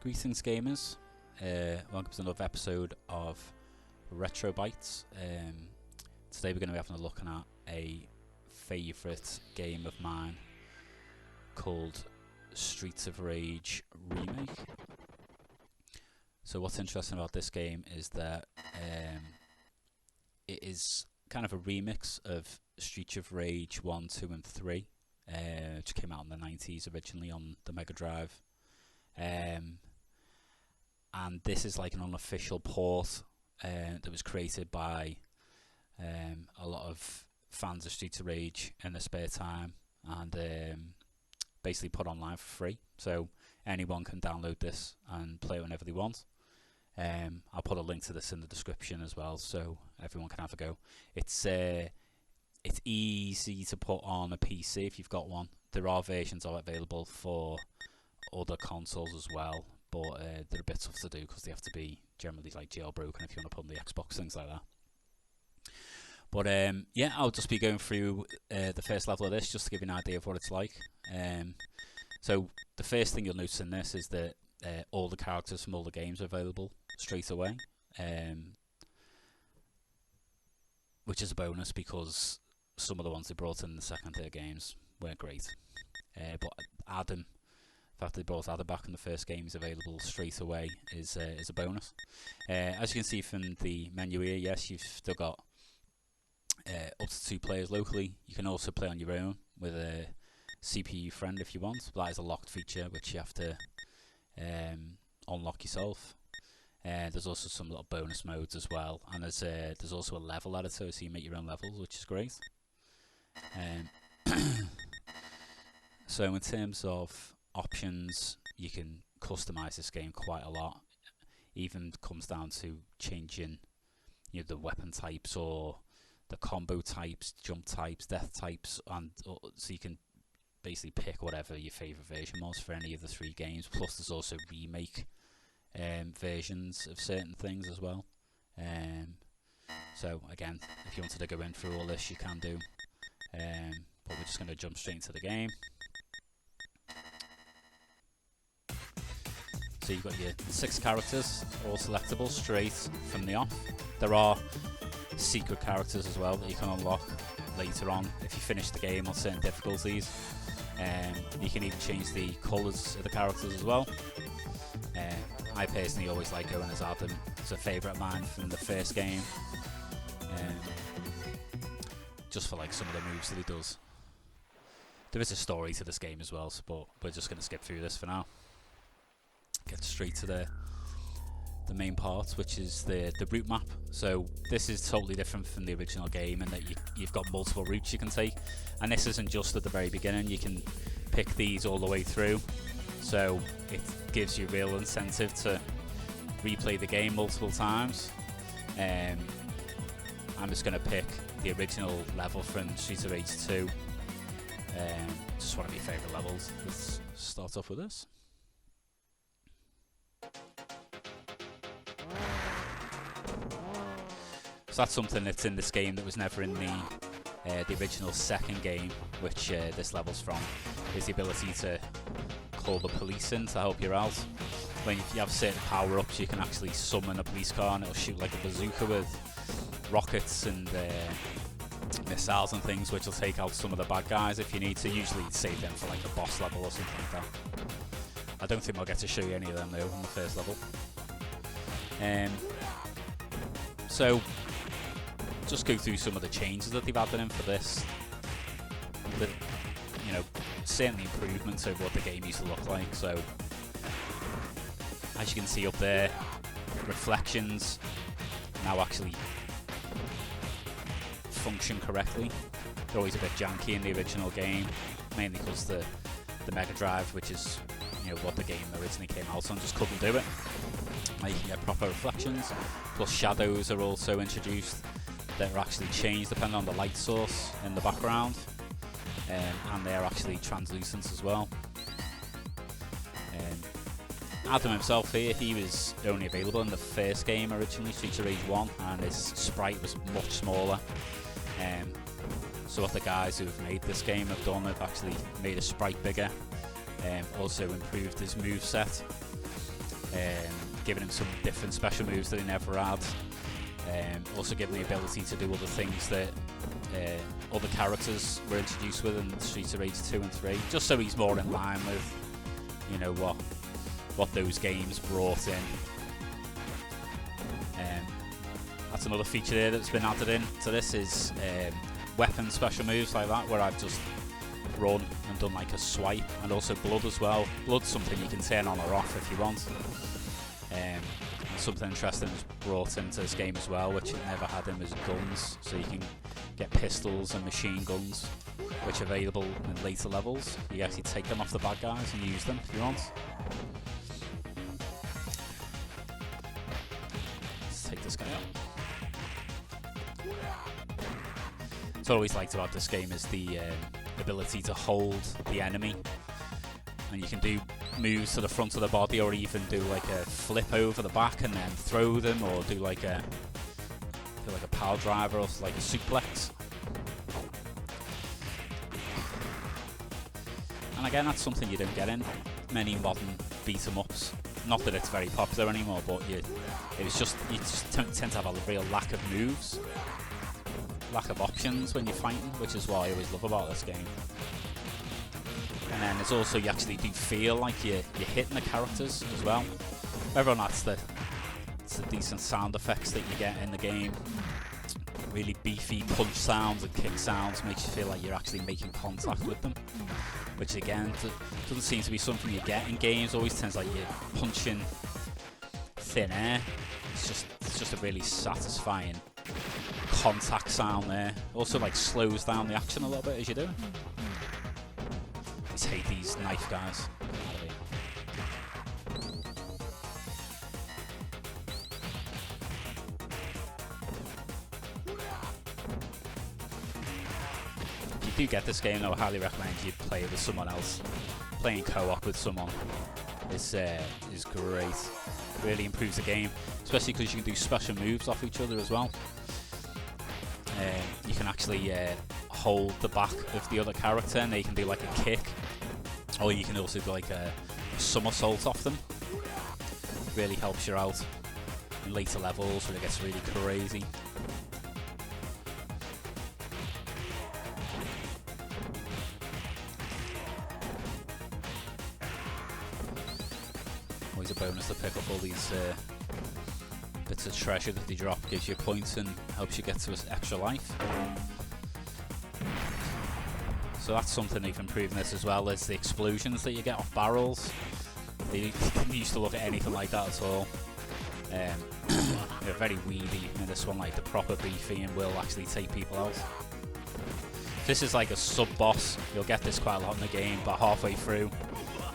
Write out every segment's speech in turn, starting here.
Greetings gamers, welcome to another episode of Retro Bites. Today we're going to be having a look at a favourite game of mine called Streets of Rage Remake. So what's interesting about this game is that it is kind of a remix of Streets of Rage 1, 2 and 3, which came out in the 90s originally on the Mega Drive. And this is like an unofficial port that was created by a lot of fans of Streets of Rage in their spare time, and basically put online for free, so anyone can download this and play it whenever they want. I'll put a link to this in the description as well, so everyone can have a go. It's easy to put on a PC if you've got one. There are versions of it available for other consoles as well, but they're a bit tough to do because they have to be generally like jailbroken if you want to put on the Xbox, things like that. But yeah, I'll just be going through the first level of this just to give you an idea of what it's like. So the first thing you'll notice in this is that all the characters from all the games are available straight away, which is a bonus because some of the ones they brought in the second and third games weren't great. But Adam, the fact they brought Adam back in the first game is available straight away is a bonus. As you can see from the menu here, yes, you've still got up to 2 players locally. You can also play on your own with a CPU friend if you want, but that is a locked feature which you have to unlock yourself. There's also some little bonus modes as well, and there's also a level editor, so you make your own levels, which is great. So in terms of options, you can customize this game quite a lot. Even comes down to changing, the weapon types or the combo types, jump types, death types, and so you can basically pick whatever your favourite version was for any of the 3 games. Plus there's also remake versions of certain things as well. So again, if you wanted to go in through all this, you can do. But we're just going to jump straight into the game. So you've got your 6 characters, all selectable straight from the off. There are secret characters as well that you can unlock later on if you finish the game on certain difficulties. You can even change the colours of the characters as well. I personally always like going as Adam. It's a favourite of mine from the first game, just for like some of the moves that he does. There is a story to this game as well, but we're just going to skip through this for now. Get straight to the main part, which is the route map. So this is totally different from the original game in that you've got multiple routes you can take, and this isn't just at the very beginning. You can pick these all the way through, so it gives you real incentive to replay the game multiple times. I'm just going to pick the original level from Streets of Rage 2, just one of my favourite levels. Let's start off with this. So that's something that's in this game that was never in the original second game, which this level's from, is the ability to call the police in to help you out. When you have certain power-ups, you can actually summon a police car and it'll shoot like a bazooka with rockets and missiles and things, which will take out some of the bad guys if you need to. Usually save them for like the boss level or something like that. I don't think I'll get to show you any of them though on the first level. So just go through some of the changes that they've added in for this. Certainly improvements over what the game used to look like. So as you can see up there, reflections now actually function correctly. They're always a bit janky in the original game, mainly because the Mega Drive, which is what the game originally came out on, just couldn't do it. Now you can get proper reflections, plus shadows are also introduced that are actually changed depending on the light source in the background, and they're actually translucent as well. Adam himself here, he was only available in the first game originally, Streets of Rage 1, and his sprite was much smaller. So what the guys who have made this game have done, they've actually made a sprite bigger, also improved his moveset, giving him some different special moves that he never had, also giving the ability to do other things that other characters were introduced with in Streets of Rage 2 and 3, just so he's more in line with, you know, what those games brought in. That's another feature there that's been added in to this, is weapon special moves like that, where I've just run and done like a swipe, and also blood as well. Blood's something you can turn on or off if you want. Something interesting is brought into this game as well, which it never had in, is guns. So you can get pistols and machine guns, which are available in later levels. You actually take them off the bad guys and use them if you want. Let's take this guy out. What I always liked about this game is the ability to hold the enemy, and you can do moves to the front of the body, or even do like a flip over the back and then throw them, or do like a power driver, or like a suplex. And again, that's something you don't get in many modern beat 'em ups. Not that it's very popular anymore, but you just tend to have a real lack of moves, lack of options when you're fighting, which is what I always love about this game. And then it's also, you actually do feel like you're hitting the characters as well. Everyone, that's the decent sound effects that you get in the game. Really beefy punch sounds and kick sounds makes you feel like you're actually making contact with them, which again doesn't seem to be something you get in games. Always tends like you're punching thin air. It's just a really satisfying contact sound there. Also like slows down the action a little bit as you do. I just hate these knife guys. If you do get this game though, I highly recommend you play it with someone else. Playing co-op with someone is great. Really improves the game, especially because you can do special moves off each other as well. You can actually hold the back of the other character and they can do like a kick, or you can also do like a somersault off them. Really helps you out in later levels where it gets really crazy. Always a bonus to pick up all these bits of treasure that they drop. Gives you points and helps you get to an extra life. So that's something they've improved in this as well, is the explosions that you get off barrels. They didn't used to look at anything like that at all. They're very weedy in this one, like the proper beefy, and will actually take people out. This is like a sub-boss. You'll get this quite a lot in the game, but halfway through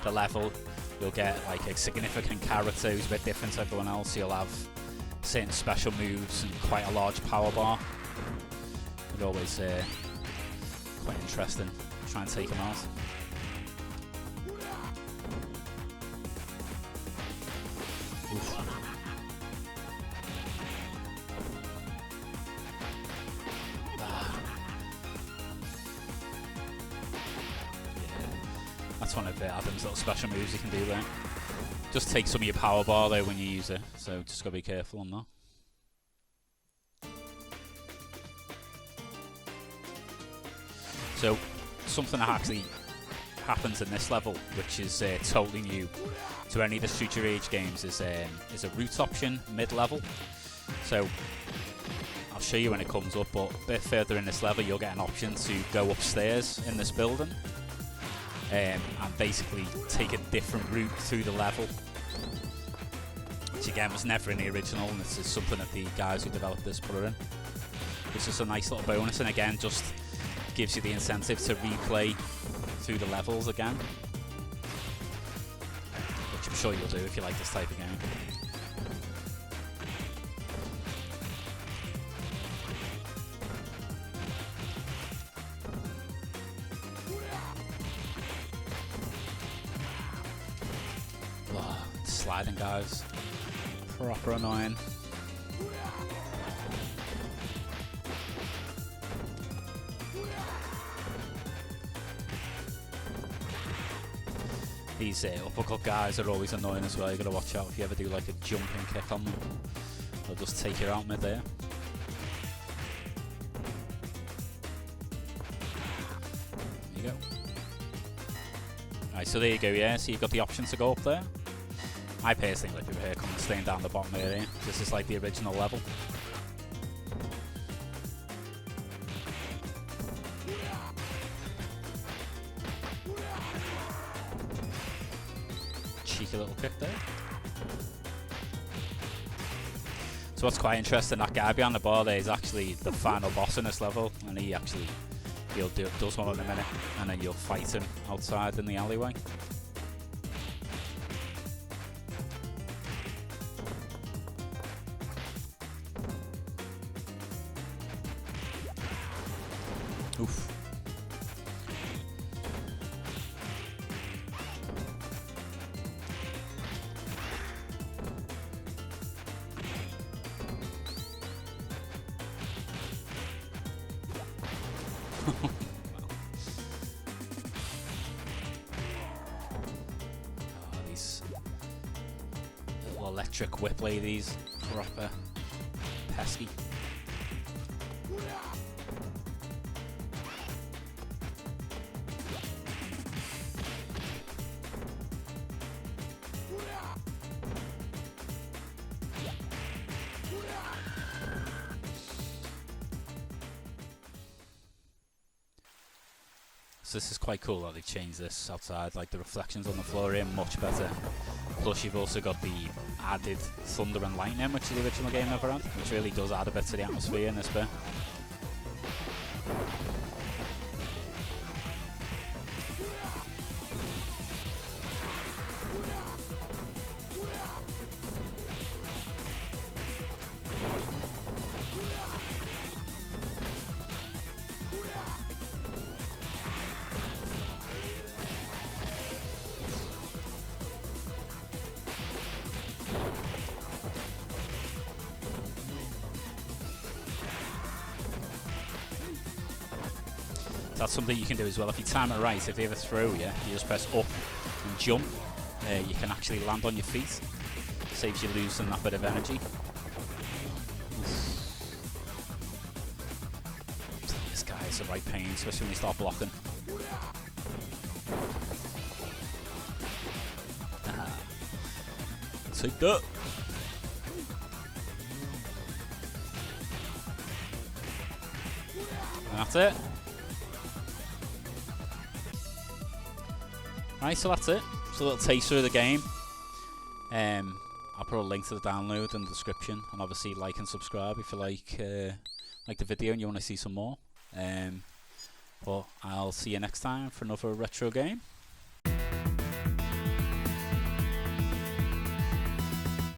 the level you'll get like a significant character who's a bit different to everyone else. You'll have certain special moves and quite a large power bar. It's always quite interesting to try and take them out. Oof. That's one of Adam's little special moves you can do there. Just take some of your power bar though when you use it, so just gotta be careful on that. So something that actually happens in this level, which is totally new to any of the Streets of Rage games, is a route option mid-level. So I'll show you when it comes up, but a bit further in this level you'll get an option to go upstairs in this building. And basically take a different route through the level, which again was never in the original, and this is something that the guys who developed this put in. It's just a nice little bonus, and again just gives you the incentive to replay through the levels again, which I'm sure you'll do if you like this type of game. Sliding guys, proper annoying. These uppercut guys are always annoying as well. You gotta watch out if you ever do like a jumping kick on them. They'll just take you out mid there. There you go. Right, so there you go, yeah. So you've got the option to go up there. I personally like over here coming staying down the bottom area. This is like the original level. Cheeky little kick there. So what's quite interesting, that guy behind the bar there is actually the final boss in this level, and he'll does one in a minute, and then you'll fight him outside in the alleyway. Oof. These little electric whip ladies, proper pesky. So this is quite cool that they've changed this outside, like the reflections on the floor here much better. Plus you've also got the added thunder and lightning, which the original game never had, which really does add a bit to the atmosphere in this bit. That's something you can do as well. If you time it right, if they ever throw you, you just press up and jump. You can actually land on your feet. Saves you losing that bit of energy. This guy is a right pain, especially when you start blocking. Take that. And that's it. Right, so that's it. It's a little taster of the game. I'll put a link to the download in the description, and obviously like and subscribe if you like the video and you want to see some more. But I'll see you next time for another retro game.